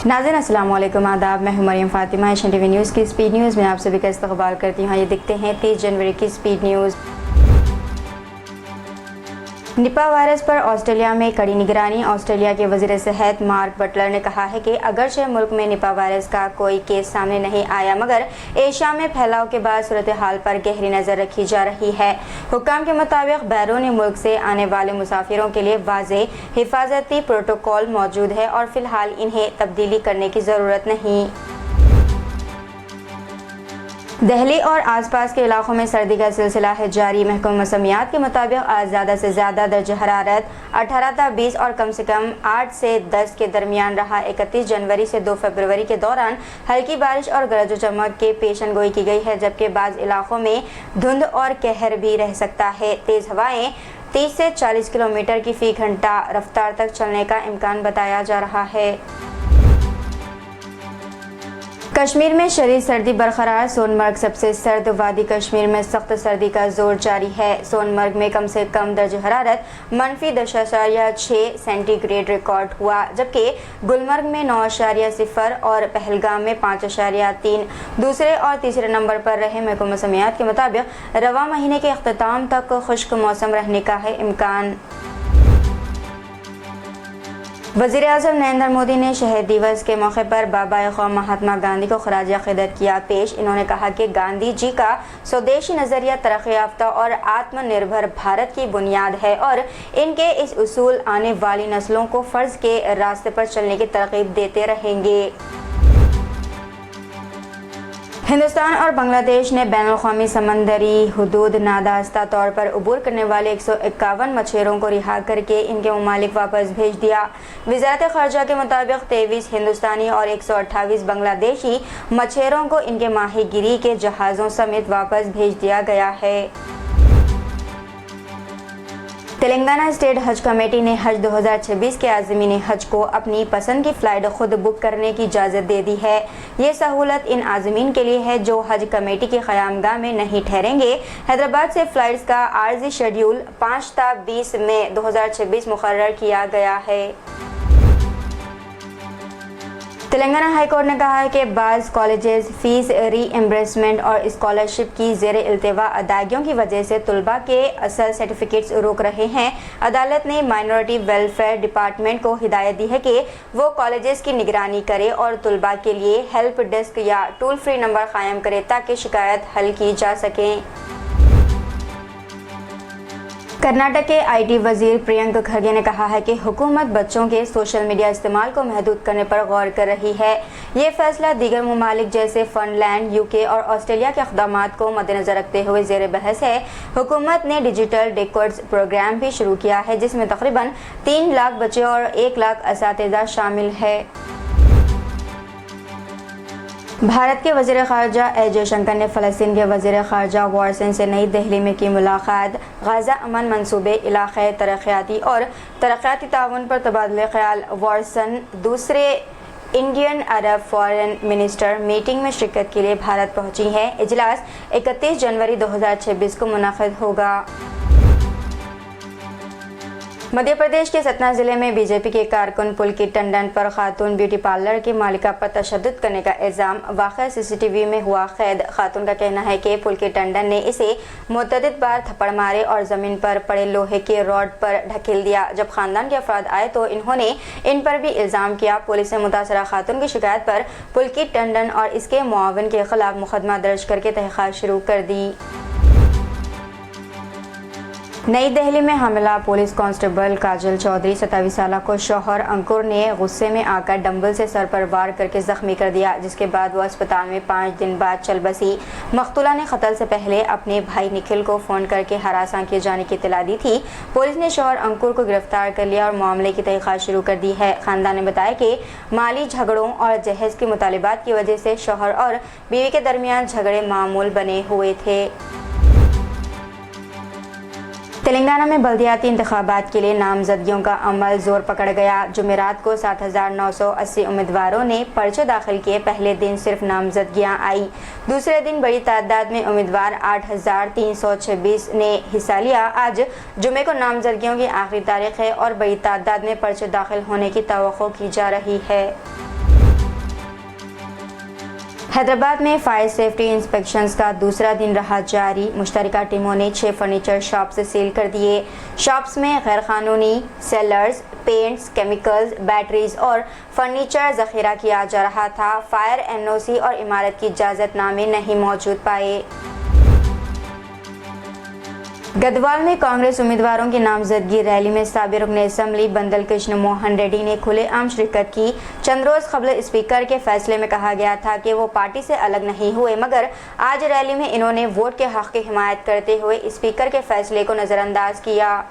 नाज़रीन अस्सलाम वालेकुम, आदाब। मैं हूं Mariam Fatima. Asian TV News की स्पीड न्यूज़ में आप सभी का इस्तकबाल करती हूँ। ये दिखते हैं 30 जनवरी की स्पीड न्यूज़। निपा वायरस पर ऑस्ट्रेलिया में कड़ी निगरानी। ऑस्ट्रेलिया के वज़ीर सेहत मार्क बटलर ने कहा है कि अगरचे मुल्क में निपा वायरस का कोई केस सामने नहीं आया, मगर एशिया में फैलाव के बाद सूरत हाल पर गहरी नज़र रखी जा रही है। हुक्काम के मुताबिक बैरूनी मुल्क से आने वाले मुसाफिरों के लिए वाज़ेह हिफाजती प्रोटोकॉल मौजूद है और फिलहाल इन्हें तब्दीली करने की ज़रूरत नहीं। दिल्ली और आसपास के इलाकों में सर्दी का सिलसिला है जारी। महकमा मौसमियात के मुताबिक आज ज़्यादा से ज़्यादा दर्जा हरारत 18 ta 20 और कम से कम 8 से 10 के दरमियान रहा। 31 जनवरी से 2 फरवरी के दौरान हल्की बारिश और गरज चमक के पेशन गोई की गई है, जबकि बाज़ इलाकों में धुंध और कहर भी रह सकता है। तेज़ हवाएं 30 से 40 किलोमीटर की फ़ी घंटा रफ्तार तक चलने का इम्कान बताया जा रहा है। कश्मीर में शदीद सर्दी बरकरार। सोनमर्ग सबसे सर्द वादी कश्मीर में सख्त सर्दी का जोर जारी है। सोनमर्ग में कम से कम दर्ज हरारत -10.6 सेंटीग्रेड रिकॉर्ड हुआ, जबकि गुलमर्ग में 9.0 और पहलगाम में 5.3 दूसरे और तीसरे नंबर पर रहे। महकमा मौसमियात के मुताबिक रवा महीने के अख्ताम तक खुश्क मौसम रहने का है इम्कान। वज़ीर-ए-आज़म नरेंद्र मोदी ने शहीद दिवस के मौके पर बाबा कौम महात्मा गांधी को खराज अक़ीदत किया पेश। इन्होंने कहा कि गांधी जी का स्वदेशी नज़रिया तरक्की याफ्ता और आत्मनिर्भर भारत की बुनियाद है और इनके इस उसूल आने वाली नस्लों को फ़र्ज़ के रास्ते पर चलने की तरग़ीब देते रहेंगे। हिंदुस्तान और बांग्लादेश ने बैनुल-अक़वामी समंदरी हुदूद नादास्ता तौर पर अबूर करने वाले 151 मछुआरों को रिहा करके इनके ममालिक वापस भेज दिया। वज़ारत ख़ारजा के मुताबिक 23 हिंदुस्तानी और 128 बांग्लादेशी मछुआरों को इनके माहीगीरी के जहाज़ों समेत वापस भेज दिया गया है। तेलंगाना स्टेट हज कमेटी ने हज 2026 के आज़मीन हज को अपनी पसंद की फ़्लाइट खुद बुक करने की इजाज़त दे दी है। ये सहूलत इन आज़मीन के लिए है जो हज कमेटी की क़यामगाह में नहीं ठहरेंगे। हैदराबाद से फ़्लाइट्स का आर्ज़ी शेड्यूल 5 ta 20 मई 2026 मुकर्रर किया गया है। तेलंगाना हाई कोर्ट ने कहा है कि बाज़ कॉलेजेस फ़ीस रीएम्बर्समेंट और स्कॉलरशिप की ज़ेर इल्तिवा अदायगियों की वजह से तलबा के असल सर्टिफिकेट्स रोक रहे हैं। अदालत ने माइनॉरिटी वेलफेयर डिपार्टमेंट को हिदायत दी है कि वो कॉलेजेस की निगरानी करे और तलबा के लिए हेल्प डेस्क या टोल फ्री नंबर कायम करे ताकि शिकायत हल की जा सकें। कर्नाटक के IT वज़ीर प्रियंक खरगे ने कहा है कि हुकूमत बच्चों के सोशल मीडिया इस्तेमाल को महदूद करने पर गौर कर रही है। ये फैसला दीगर ममालिक जैसे फ़िनलैंड, UK और ऑस्ट्रेलिया के इक़दामात को मद्देनज़र रखते हुए ज़ेर बहस है। हुकूमत ने डिजिटल डेकोड्स प्रोग्राम भी शुरू किया है, जिसमें तकरीबन 3 लाख बच्चे और 1 लाख असातिज़ा शामिल है। भारत के वज़ीर ख़ारजा एस जयशंकर ने फ़लस्तीन के वज़ीर ख़ारजा वॉरसन से नई दिल्ली में की मुलाकात। गाज़ा अमन मंसूबे, इलाक़ाई तरक्याती और तरक्याती ताउन पर तबादला ख़याल। वॉरसन दूसरे इंडियन अरब फॉरेन मिनिस्टर मीटिंग में शिरकत के लिए भारत पहुंची हैं। इजलास 31 जनवरी 2026 को मुनक़िद होगा। मध्य प्रदेश के सतना जिले में बीजेपी के कारकुन पुलकित टंडन पर खातून ब्यूटी पार्लर की मालिका पर तशद्दुद करने का इल्ज़ाम। वाक़या CCTV में हुआ कैद। खातून का कहना है कि पुलकित टंडन ने इसे मुतअद्दिद बार थप्पड़ मारे और ज़मीन पर पड़े लोहे के रॉड पर ढकेल दिया। जब खानदान के अफराद आए तो इन्होंने इन पर भी इल्ज़ाम किया। पुलिस ने मुतासरा खातून की शिकायत पर पुलकित टंडन और इसके मुआविन के खिलाफ मुकदमा दर्ज करके तहक़ीक़ात शुरू कर दी। नई दिल्ली में हमला पुलिस कांस्टेबल काजल चौधरी 27 साल को शौहर अंकुर ने गुस्से में आकर डंबल से सर पर वार करके जख्मी कर दिया, जिसके बाद वो अस्पताल में 5 दिन बाद चल बसी। मकतूला ने कत्ल से पहले अपने भाई निखिल को फ़ोन करके हरासा किए जाने की इत्तला दी थी। पुलिस ने शौहर अंकुर को गिरफ्तार कर लिया और मामले की तहक़ीक़ात शुरू कर दी है। खानदान ने बताया कि माली झगड़ों और जहेज़ के मुतालिबात की वजह से शौहर और बीवी के दरमियान झगड़े मामूल बने हुए थे। तेलंगाना में बल्दियाती इंतखाबात के लिए नामजदगियों का अमल जोर पकड़ गया। जुमेरात को 7,980 उम्मीदवारों ने पर्चे दाखिल किए। पहले दिन सिर्फ नामजदगियां आई, दूसरे दिन बड़ी तादाद में उम्मीदवार 8,326 ने हिस्सा लिया। आज जुमे को नामजदगियों की आखिरी तारीख है और बड़ी तादाद में पर्चे दाखिल होने की तवक्को की जा रही है। हैदराबाद में फायर सेफ्टी इंस्पेक्शंस का दूसरा दिन रहा जारी। मुश्तरका टीमों ने 6 फर्नीचर शॉप्स सील कर दिए। शॉप्स में गैरकानूनी सेलर्स, पेंट्स, केमिकल्स, बैटरीज और फर्नीचर जखीरा किया जा रहा था। फायर एनओसी और इमारत की इजाजतनामे नहीं मौजूद पाए। गदवाल में कांग्रेस उम्मीदवारों की नामजदगी रैली में साबिक रुकन असम्बली बंदल कृष्ण मोहन रेड्डी ने खुलेआम शिरकत की। चंद रोज कबल स्पीकर के फैसले में कहा गया था कि वो पार्टी से अलग नहीं हुए, मगर आज रैली में इन्होंने वोट के हक की हिमायत करते हुए स्पीकर के फैसले को नजरअंदाज किया।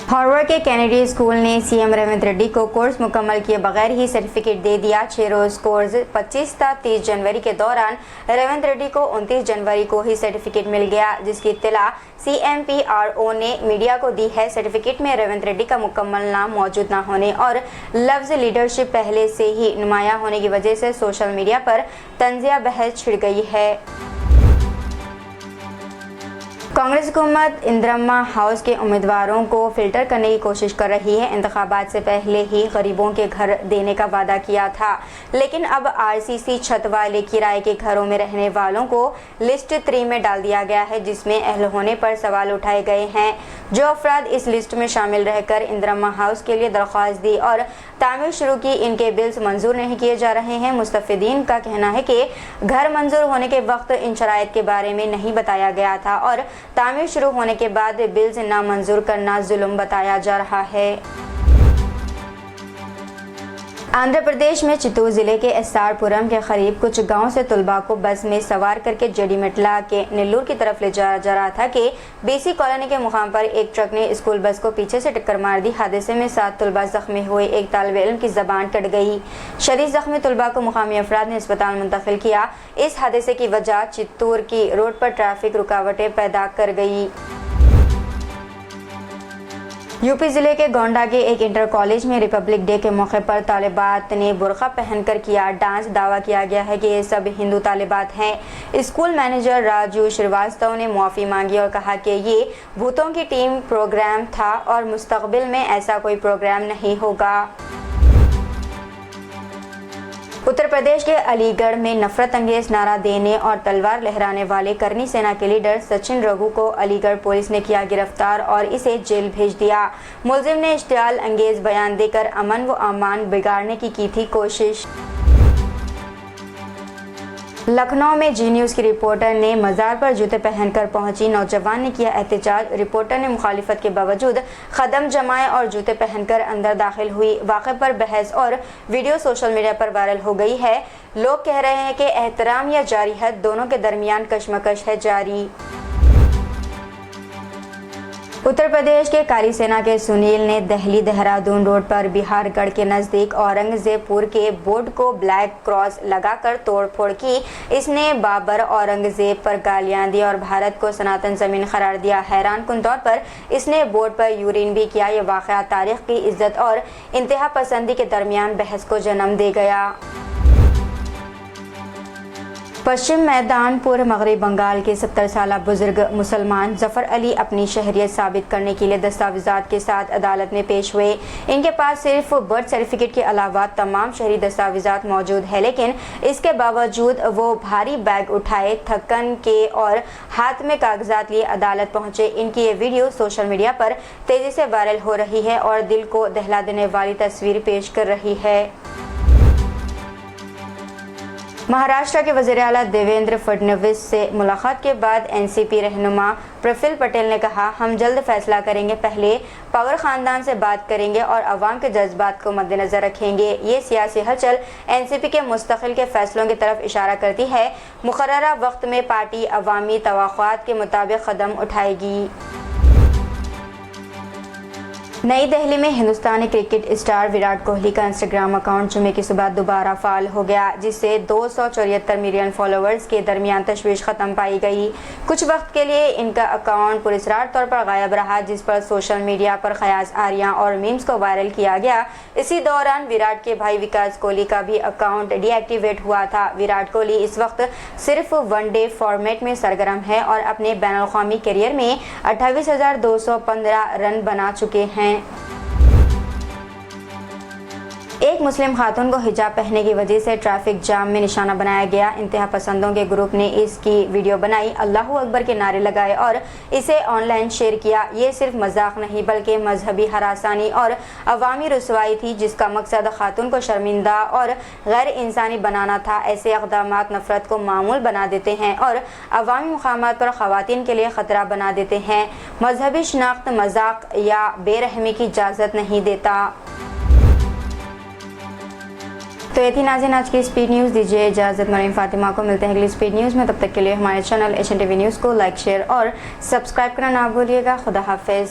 हार्वर्ड के कैनेडी स्कूल ने सीएम रेवंत रेड्डी को कोर्स मुकम्मल किए बगैर ही सर्टिफिकेट दे दिया। 6 रोज कोर्स 25 था 30 जनवरी के दौरान रेवंत रेड्डी को 29 जनवरी को ही सर्टिफिकेट मिल गया, जिसकी इत्तला CMPRO ने मीडिया को दी है। सर्टिफिकेट में रेवंत रेड्डी का मुकम्मल नाम मौजूद न होने और लफ्ज लीडरशिप पहले से ही नुमाया होने की वजह से सोशल मीडिया पर तंजिया बहस छिड़ गई है। कांग्रेस हुकूमत इंदिरम्मा हाउस के उम्मीदवारों को फिल्टर करने की कोशिश कर रही है। इंतखाबात से पहले ही गरीबों के घर देने का वादा किया था, लेकिन अब RCC छत वाले किराए के घरों में रहने वालों को लिस्ट 3 में डाल दिया गया है, जिसमें अहल होने पर सवाल उठाए गए हैं। जो अफराद इस लिस्ट में शामिल रहकर इंदिरम्मा हाउस के लिए दरख्वास्त दी और तामीर शुरू की, इनके बिल्स मंजूर नहीं किए जा रहे हैं। मुस्तफिदीन का कहना है कि घर मंजूर होने के वक्त इन शराइत के बारे में नहीं बताया गया था और तामीर शुरू होने के बाद बिल्स नामंजूर करना जुल्म बताया जा रहा है। आंध्र प्रदेश में चित्तूर जिले के एसआरपुरम के करीब कुछ गांव से तलबा को बस में सवार करके जड़ीमेटला के नेल्लूर की तरफ ले जाया जा रहा था कि BC कॉलोनी के मुकाम पर एक ट्रक ने स्कूल बस को पीछे से टक्कर मार दी। हादसे में 7 तलबा जख्मी हुए। एक तालिब इल्म की जबान कट गई। शदीद जख्मी तलबा को मुकामी अफराद ने अस्पताल मुंतकिल किया। इस हादसे की वजह चित्तूर की रोड पर ट्रैफिक रुकावटें पैदा कर गई। यूपी जिले के गोंडा के एक इंटर कॉलेज में रिपब्लिक डे के मौके पर तालिबात ने बुर्का पहनकर किया डांस। दावा किया गया है कि ये सब हिंदू तालिबात हैं। स्कूल मैनेजर राजू श्रीवास्तव ने मुआफ़ी मांगी और कहा कि ये भूतों की टीम प्रोग्राम था और मुस्तकबिल में ऐसा कोई प्रोग्राम नहीं होगा। उत्तर प्रदेश के अलीगढ़ में नफरत अंगेज नारा देने और तलवार लहराने वाले करनी सेना के लीडर सचिन रघु को अलीगढ़ पुलिस ने किया गिरफ्तार और इसे जेल भेज दिया। मुलजिम ने इश्तियाल अंगेज बयान देकर अमन व अमान बिगाड़ने की थी कोशिश। लखनऊ में जी न्यूज़ की रिपोर्टर ने मज़ार पर जूते पहनकर पहुंची नौजवान ने किया एहतजाज। रिपोर्टर ने मुखालिफत के बावजूद कदम जमाए और जूते पहनकर अंदर दाखिल हुई। वाक़े पर बहस और वीडियो सोशल मीडिया पर वायरल हो गई है। लोग कह रहे हैं कि एहतराम या जारी हद दोनों के दरमियान कशमकश है जारी। उत्तर प्रदेश के काली सेना के सुनील ने दिल्ली देहरादून रोड पर बिहारगढ़ के नज़दीक औरंगजेबपुर के बोर्ड को ब्लैक क्रॉस लगाकर तोड़फोड़ की। इसने बाबर औरंगजेब पर गालियां दी और भारत को सनातन ज़मीन करार दिया। हैरान कुन तौर पर इसने बोर्ड पर यूरिन भी किया। यह वाक़या तारीख की इज्जत और इंतहा पसंदी के दरमियान बहस को जन्म दे गया। पश्चिम मैदानपुर मगरबी बंगाल के 70 साल बुजुर्ग मुसलमान जफर अली अपनी शहरियत साबित करने के लिए दस्तावेजात के साथ अदालत में पेश हुए। इनके पास सिर्फ बर्थ सर्टिफिकेट के अलावा तमाम शहरी दस्तावेजात मौजूद है, लेकिन इसके बावजूद वो भारी बैग उठाए थकन के और हाथ में कागजात लिए अदालत पहुंचे। इनकी ये वीडियो सोशल मीडिया पर तेजी से वायरल हो रही है और दिल को दहला देने वाली तस्वीर पेश कर रही है। महाराष्ट्र के वज़ीर आला देवेंद्र फडणवीस से मुलाकात के बाद एनसीपी रहनुमा प्रफुल्ल पटेल ने कहा, हम जल्द फैसला करेंगे, पहले पवार खानदान से बात करेंगे और अवाम के जज्बात को मद्देनजर रखेंगे। ये सियासी हलचल एनसीपी के मुस्तकिल के फैसलों की तरफ इशारा करती है। मुकर्ररा वक्त में पार्टी अवामी तवक्कुआत के मुताबिक कदम उठाएगी। नई दिल्ली में हिंदुस्तानी क्रिकेट स्टार विराट कोहली का इंस्टाग्राम अकाउंट जुमे की सुबह दोबारा फाल हो गया, जिससे 274 मिलियन फॉलोअर्स के दरमियान तशवीश खत्म पाई गई। कुछ वक्त के लिए इनका अकाउंट पुरस्कार तौर पर गायब रहा, जिस पर सोशल मीडिया पर ख़यास आरियां और मीम्स को वायरल किया गया। इसी दौरान विराट के भाई विकास कोहली का भी अकाउंट डीएक्टिवेट हुआ था। विराट कोहली इस वक्त सिर्फ वनडे फॉर्मेट में सरगर्म है और अपने बैनुल-अक़वामी करियर में 28,215 रन बना चुके हैं। ایک مسلم خاتون کو حجاب پہننے کی وجہ سے ٹریفک جام میں نشانہ بنایا گیا۔ انتہا پسندوں کے گروپ نے اس کی ویڈیو بنائی، اللہ اکبر کے نعرے لگائے اور اسے آن لائن شیئر کیا۔ یہ صرف مذاق نہیں بلکہ مذہبی ہراسانی اور عوامی رسوائی تھی جس کا مقصد خاتون کو شرمندہ اور غیر انسانی بنانا تھا۔ ایسے اقدامات نفرت کو معمول بنا دیتے ہیں اور عوامی مقامات پر خواتین کے لیے خطرہ بنا دیتے ہیں۔ مذہبی شناخت مذاق یا بے رحمی کی اجازت نہیں دیتا۔ تو یہ تھی ناظرین آج کی اسپیڈ نیوز، دیجیے اجازت۔ مریم فاطمہ کو ملتے ہیں اگلی اسپیڈ نیوز میں، تب تک کے لیے ہمارے channel Asian T V news کو لائک، شیئر اور سبسکرائب کرنا نہ بھولیے گا۔ خدا حافظ۔